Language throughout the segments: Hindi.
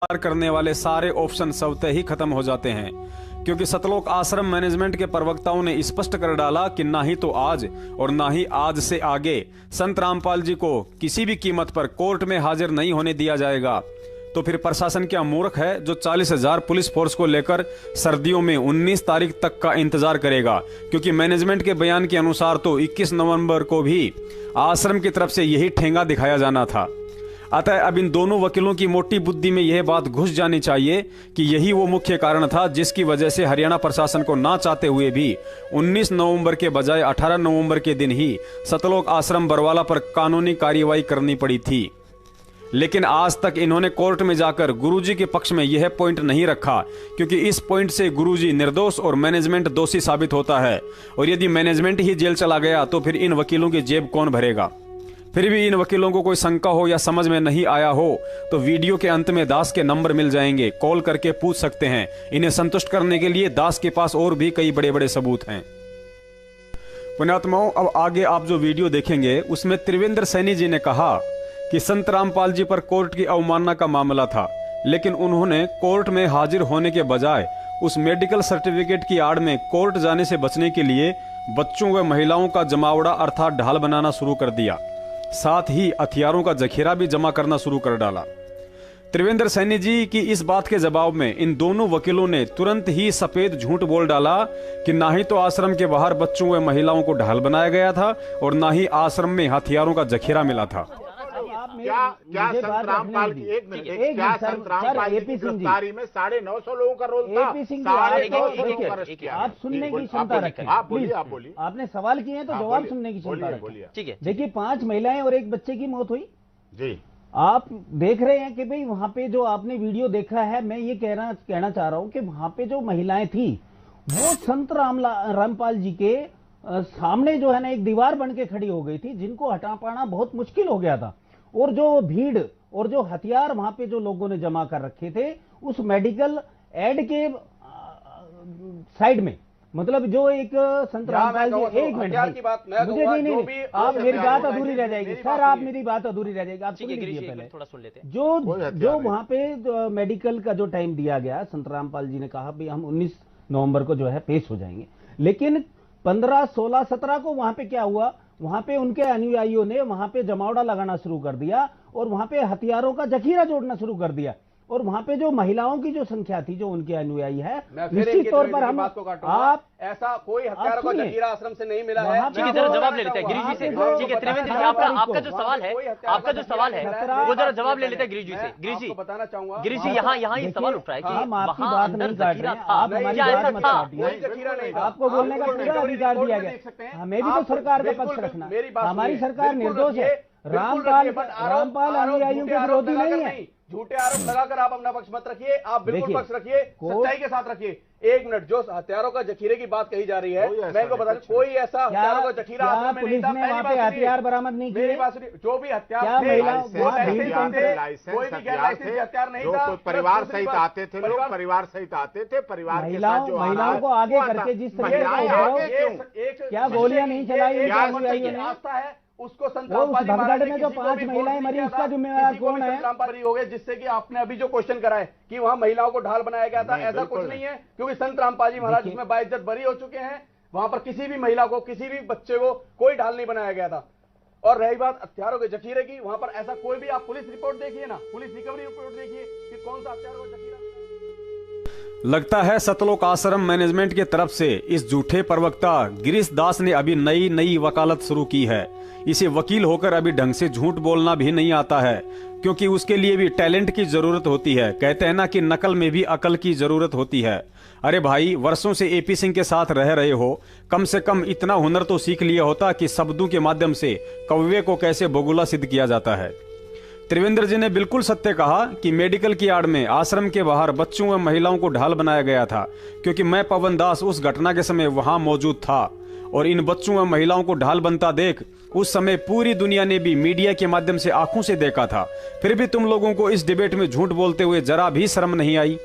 करने वाले सारे ऑप्शन स्वतः ही खत्म हो जाते हैं, क्योंकि सतलोक आश्रम मैनेजमेंट के प्रवक्ताओं ने स्पष्ट कर डाला कि ना ही तो आज और ना ही आज से आगे संत रामपाल जी को किसी भी कीमत पर कोर्ट में हाजिर नहीं होने दिया जाएगा। तो फिर प्रशासन क्या मूर्ख है जो 40,000 पुलिस फोर्स को लेकर सर्दियों में 19 तारीख तक का इंतजार करेगा? क्योंकि मैनेजमेंट के बयान के अनुसार तो 21 नवंबर को भी आश्रम की तरफ से यही ठेंगा दिखाया जाना था। अतः अब इन दोनों वकीलों की मोटी बुद्धि में यह बात घुस जानी चाहिए कि यही वो मुख्य कारण था जिसकी वजह से हरियाणा प्रशासन को ना चाहते हुए भी 19 नवंबर के बजाय 18 नवंबर के दिन ही सतलोक आश्रम बरवाला पर कानूनी कार्रवाई करनी पड़ी थी। लेकिन आज तक इन्होंने कोर्ट में जाकर गुरुजी के पक्ष में यह पॉइंट नहीं रखा, क्योंकि इस पॉइंट से गुरुजी निर्दोष और मैनेजमेंट दोषी साबित होता है। और यदि मैनेजमेंट ही जेल चला गया तो फिर इन वकीलों की जेब कौन भरेगा? फिर भी इन वकीलों को कोई शंका हो या समझ में नहीं आया हो तो वीडियो के अंत में दास के नंबर मिल जाएंगे, कॉल करके पूछ सकते हैं। इन्हें संतुष्ट करने के लिए दास के पास और भी कई बड़े बड़े सबूत हैं। पुण्यात्माओं, अब आगे आप जो वीडियो देखेंगे उसमें त्रिवेंद्र सैनी जी ने कहा कि संत रामपाल जी पर कोर्ट की अवमानना का मामला था, लेकिन उन्होंने कोर्ट में हाजिर होने के बजाय उस मेडिकल सर्टिफिकेट की आड़ में कोर्ट जाने से बचने के लिए बच्चों व महिलाओं का जमावड़ा अर्थात ढाल बनाना शुरू कर दिया। साथ ही हथियारों का जखीरा भी जमा करना शुरू कर डाला। त्रिवेंद्र सैनी जी की इस बात के जवाब में इन दोनों वकीलों ने तुरंत ही सफेद झूठ बोल डाला कि ना ही तो आश्रम के बाहर बच्चों व महिलाओं को ढाल बनाया गया था और ना ही आश्रम में हथियारों का जखीरा मिला था। क्या संत रामपाल की एक मिनट क्या संत रामपाल की गिरफ्तारी में 950 लोगों का रोल था? 950 लोगों का अरेस्ट किया। आप सुनने की क्षमता रखें। आप बोलिए। आपने सवाल किए हैं तो जवाब सुनने की क्षमता रखें। ठीक है। देखिए, 5 महिलाएं और एक बच्चे की मौत हुई जी। आप देख रहे हैं कि भाई वहां पे जो आपने वीडियो देखा है, मैं ये कहना चाह रहा हूं कि वहां पे जो महिलाएं थी वो संत रामपाल जी के सामने जो है ना एक दीवार बन के खड़ी हो गई थी, जिनको हटा पाना बहुत मुश्किल हो गया था। और जो भीड़ और जो हथियार वहां पे जो लोगों ने जमा कर रखे थे उस मेडिकल एड के साइड में, मतलब जो एक संत रामपाल जी, एक मिनट मुझे नहीं, आप मेरी बात अधूरी रह जाएगी सर, आप मेरी बात अधूरी रह जाएगी, आप सुन लीजिए पहले, थोड़ा सुन लेते हैं। जो वहां पे मेडिकल का जो टाइम दिया गया, संत रामपाल जी ने कहा भी हम 19 नवंबर को जो है पेश हो जाएंगे, लेकिन 15, 16, 17 को वहां पे क्या हुआ, वहां पे उनके अनुयायियों ने वहां पे जमावड़ा लगाना शुरू कर दिया और वहां पे हथियारों का जखीरा जोड़ना शुरू कर दिया। और वहां पे जो महिलाओं की जो संख्या थी जो उनके अनुयायी है, निश्चित तौर पर हम आप ऐसा कोई हथियारों का जखीरा आश्रम से नहीं मिला है। ठीक है, जरा जवाब ले लेते हैं गिरीश जी से। ठीक है त्रिवेंद्र जी, आपका जो सवाल है वो जरा जवाब ले लेते हैं गिरीश जी से। गिरीश जी बताना चाहूंगा, गिरीश जी यहाँ ये सवाल उठ रहा है कि हम आपकी वहाँ बात अंदर नहीं काट जखीरा रहे हैं, था, आप हमारी क्या बात ऐसा मत था? काटिए। आपको बोलने का पूरा अधिकार दिया गया, हमें भी तो सरकार का पक्ष रखना। हमारी सरकार निर्दोष है, रामपाल अनुयायियों के विरोधी नहीं है। झूठे आरोप लगाकर आप अपना पक्ष मत रखिए, आप बिल्कुल पक्ष रखिए, सच्चाई के साथ रखिए। एक मिनट, जो हथियारों का जखीरे की बात कही जा रही है, मैं इनको बता दूं, कोई ऐसा हथियारों का जखीरा आश्रम में नहीं था। वहां पे हथियार बरामद नहीं किए, मेरी बात सुनिए, जो भी हथियार थे कोई भी गैर लाइसेंसी हथियार नहीं था। परिवार सहित आते थे लोग, परिवार सहित आते थे, परिवार के साथ जो महिलाओं को आगे करके जिस तरीके का क्या गोलियां नहीं चलाई आस्था है उसको संत रामपाल जी में जो 5 महिलाएं मरी उसका जिम्मेवार कौन है? रामपाल हो गए, जिससे कि आपने अभी जो क्वेश्चन करा है कि वहां महिलाओं को ढाल बनाया गया था, ऐसा कुछ नहीं है, क्योंकि संत रामपाल जी महाराज इसमें बाइज्जत बरी हो चुके हैं। वहां पर किसी भी महिला को, किसी भी बच्चे को कोई ढाल नहीं बनाया गया था। और रही बात हथियारों के जखीरे की, वहां पर ऐसा कोई भी, आप पुलिस रिपोर्ट देखिए ना, पुलिस रिकवरी रिपोर्ट देखिए कि कौन सा हथियारों का जखीरा। लगता है सतलोक आश्रम मैनेजमेंट के तरफ से इस झूठे प्रवक्ता गिरीश दास ने अभी नई वकालत शुरू की है। इसे वकील होकर अभी ढंग से झूठ बोलना भी नहीं आता है, क्योंकि उसके लिए भी टैलेंट की जरूरत होती है। कहते हैं ना कि नकल में भी अकल की जरूरत होती है। अरे भाई, वर्षों से एपी सिंह के साथ रह रहे हो, कम से कम इतना हुनर तो सीख लिया होता कि शब्दों के माध्यम से कौवे को कैसे बगुला सिद्ध किया जाता है। त्रिवेंद्र जी ने बिल्कुल सत्य कहा कि मेडिकल की आड़ में आश्रम के बाहर बच्चों व महिलाओं को ढाल बनाया गया था, क्योंकि मैं पवन दास उस घटना के समय वहां मौजूद था और इन बच्चों व महिलाओं को ढाल बनता देख उस समय पूरी दुनिया ने भी मीडिया के माध्यम से आंखों से देखा था। फिर भी तुम लोगों को इस डिबेट में झूठ बोलते हुए जरा भी शर्म नहीं आई।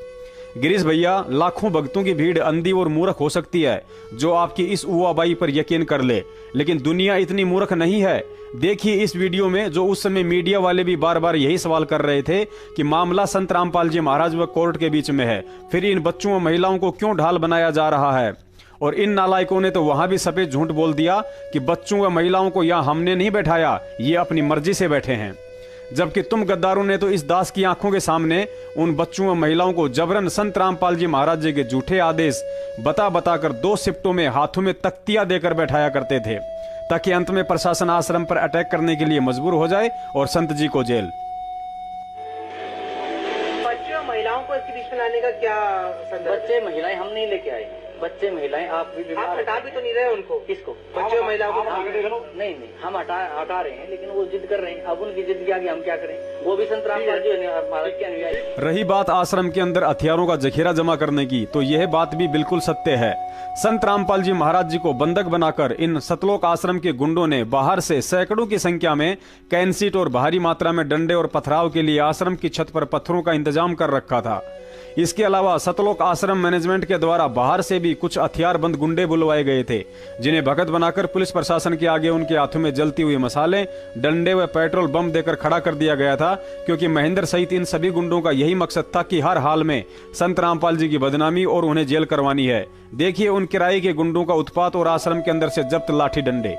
गिरीश भैया, लाखों भक्तों की भीड़ अंधी और मूर्ख हो सकती है जो आपकी इस उवाबाई पर यकीन कर ले, लेकिन दुनिया इतनी मूर्ख नहीं है देखिए इस वीडियो में जो उस समय मीडिया वाले भी बार बार यही सवाल कर रहे थे कि मामला संत रामपाल जी महाराज व कोर्ट के बीच में है, फिर इन बच्चों व महिलाओं को क्यों ढाल बनाया जा रहा है। और इन नालायकों ने तो वहां भी सफेद झूठ बोल दिया कि बच्चों व महिलाओं को यहां हमने नहीं बैठाया, ये अपनी मर्जी से बैठे हैं। जबकि तुम गद्दारों ने तो इस दास की आंखों के सामने उन बच्चों व महिलाओं को जबरन संत रामपाल जी महाराज जी के झूठे आदेश बता बताकर 2 शिफ्टों में हाथों में तख्तियां देकर बैठाया करते थे, ताकि अंत में प्रशासन आश्रम पर अटैक करने के लिए मजबूर हो जाए और संत जी को जेल। बच्चों और महिलाओं को इसके बीच में लाने का क्या संदर्भ? बच्चे महिलाएं हम नहीं लेके आए, बच्चे महिलाएं आप भी बीमार, आप हटा भी तो नहीं रहे उनको? किसको? बच्चों और महिलाओं को? नहीं हम हटा रहे हैं, लेकिन वो जिद कर रहे हैं। अब उनकी जिद के आगे हम क्या करें? वो भी संत रामपाल जी महाराज के अनुयायी। रही बात आश्रम के अंदर हथियारों का जखीरा जमा करने की, तो यह बात भी बिल्कुल सत्य है। संत रामपाल जी महाराज जी को बंधक बनाकर इन सतलोक आश्रम के गुंडों ने बाहर से सैकड़ों की संख्या में कैंसीट और भारी मात्रा में डंडे और पथराव के लिए आश्रम की छत पर पत्थरों का इंतजाम कर रखा था। इसके अलावा सतलोक आश्रम मैनेजमेंट के द्वारा बाहर से भी कुछ हथियारबंद गुंडे बुलवाए गए थे, जिन्हें भगत बनाकर पुलिस प्रशासन के आगे उनके हाथों में जलती हुई मसाले, डंडे व पेट्रोल बम देकर खड़ा कर दिया गया था, क्योंकि महेंद्र सहित इन सभी गुंडों का यही मकसद था कि हर हाल में संत रामपाल जी की बदनामी और उन्हें जेल करवानी है। देखिए उन किराए के गुंडों का उत्पात और आश्रम के अंदर से जब्त लाठी डंडे।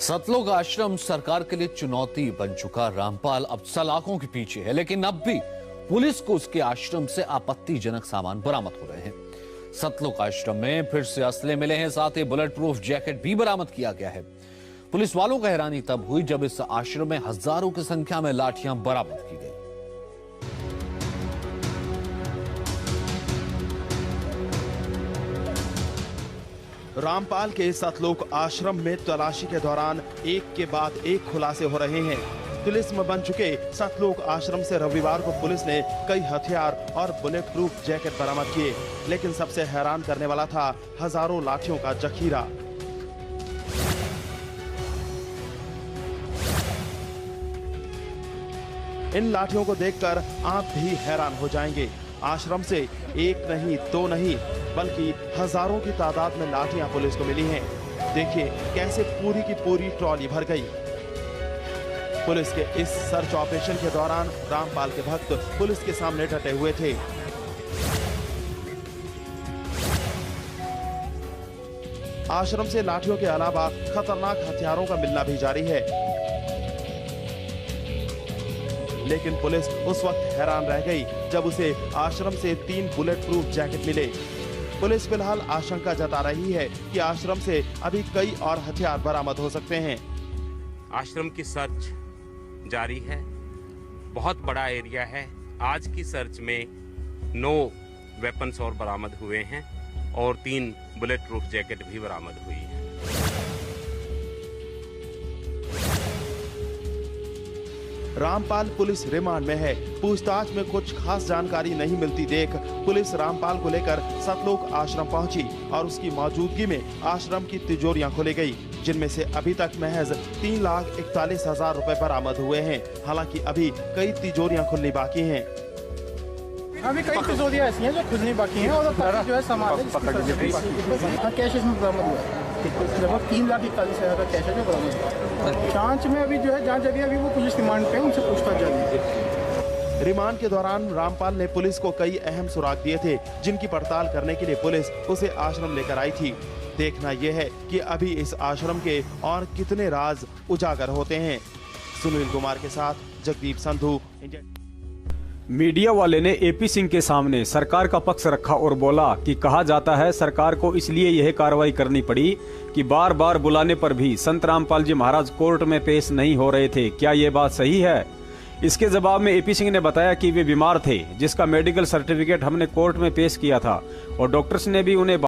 सतलोक आश्रम सरकार के लिए चुनौती बन चुका। रामपाल अब सलाखों के पीछे है, लेकिन अब भी पुलिस को उसके आश्रम से आपत्तिजनक सामान बरामद हो रहे हैं। सतलोक आश्रम में फिर से असले मिले हैं, साथ ही बुलेट प्रूफ जैकेट भी बरामद किया गया है। पुलिस वालों का हैरानी तब हुई जब इस आश्रम में हजारों की संख्या में लाठियां बरामद की गई। रामपाल के सतलोक आश्रम में तलाशी के दौरान एक के बाद एक खुलासे हो रहे हैं। पुलिस में बन चुके सतलोक आश्रम से रविवार को पुलिस ने कई हथियार और बुलेट प्रूफ जैकेट बरामद किए, लेकिन सबसे हैरान करने वाला था हजारों लाठियों का जखीरा। इन लाठियों को देखकर आप भी हैरान हो जाएंगे। आश्रम से एक नहीं, 2 नहीं, बल्कि हजारों की तादाद में लाठियां पुलिस को मिली हैं। देखिए कैसे पूरी की पूरी ट्रॉली भर गई। पुलिस के इस सर्च ऑपरेशन के दौरान रामपाल के भक्त पुलिस के सामने डटे हुए थे। आश्रम से लाठियों के अलावा खतरनाक हथियारों का मिलना भी जारी है, लेकिन पुलिस उस वक्त हैरान रह गई जब उसे आश्रम से 3 बुलेट प्रूफ जैकेट मिले। पुलिस फिलहाल आशंका जता रही है कि आश्रम से अभी कई और हथियार बरामद हो सकते हैं। आश्रम की सर्च जारी है, बहुत बड़ा एरिया है। आज की सर्च में 9 वेपन्स और बरामद हुए हैं और 3 बुलेट प्रूफ जैकेट भी बरामद हुई है। रामपाल पुलिस रिमांड में है। पूछताछ में कुछ खास जानकारी नहीं मिलती देख पुलिस रामपाल को लेकर सतलोक आश्रम पहुंची और उसकी मौजूदगी में आश्रम की तिजोरियां खोली गई, जिनमें से अभी तक महज 3,41,000 रुपए बरामद हुए हैं। हालांकि अभी कई तिजोरियां खुलनी बाकी हैं। अभी कई तिजोरियां ऐसी हैं जो खुलनी बाकी हैं और जो है सामान कैश इसमें बरामद हुआ है। लगभग 3,41,000 का कैश है जो बरामद हुआ। जांच में अभी जो है जांच जारी है, अभी वो पुलिस रिमांड पे उनसे पूछताछ जारी है। रिमांड के दौरान रामपाल ने पुलिस को कई अहम सुराग दिए थे, जिनकी पड़ताल करने के लिए पुलिस उसे आश्रम लेकर आई थी। देखना यह है कि अभी इस आश्रम के और कितने राज उजागर होते हैं। सुनील कुमार के साथ जगदीप संधू। मीडिया वाले ने एपी सिंह के सामने सरकार का पक्ष रखा और बोला कि कहा जाता है सरकार को इसलिए यह कार्रवाई करनी पड़ी कि बार बार बुलाने पर भी संत रामपाल जी महाराज कोर्ट में पेश नहीं हो रहे थे। क्या ये बात सही है? इसके जवाब में एपी सिंह ने बताया कि वे बीमार थे, जिसका मेडिकल सर्टिफिकेट हमने कोर्ट में पेश किया था और डॉक्टर्स ने भी उन्हें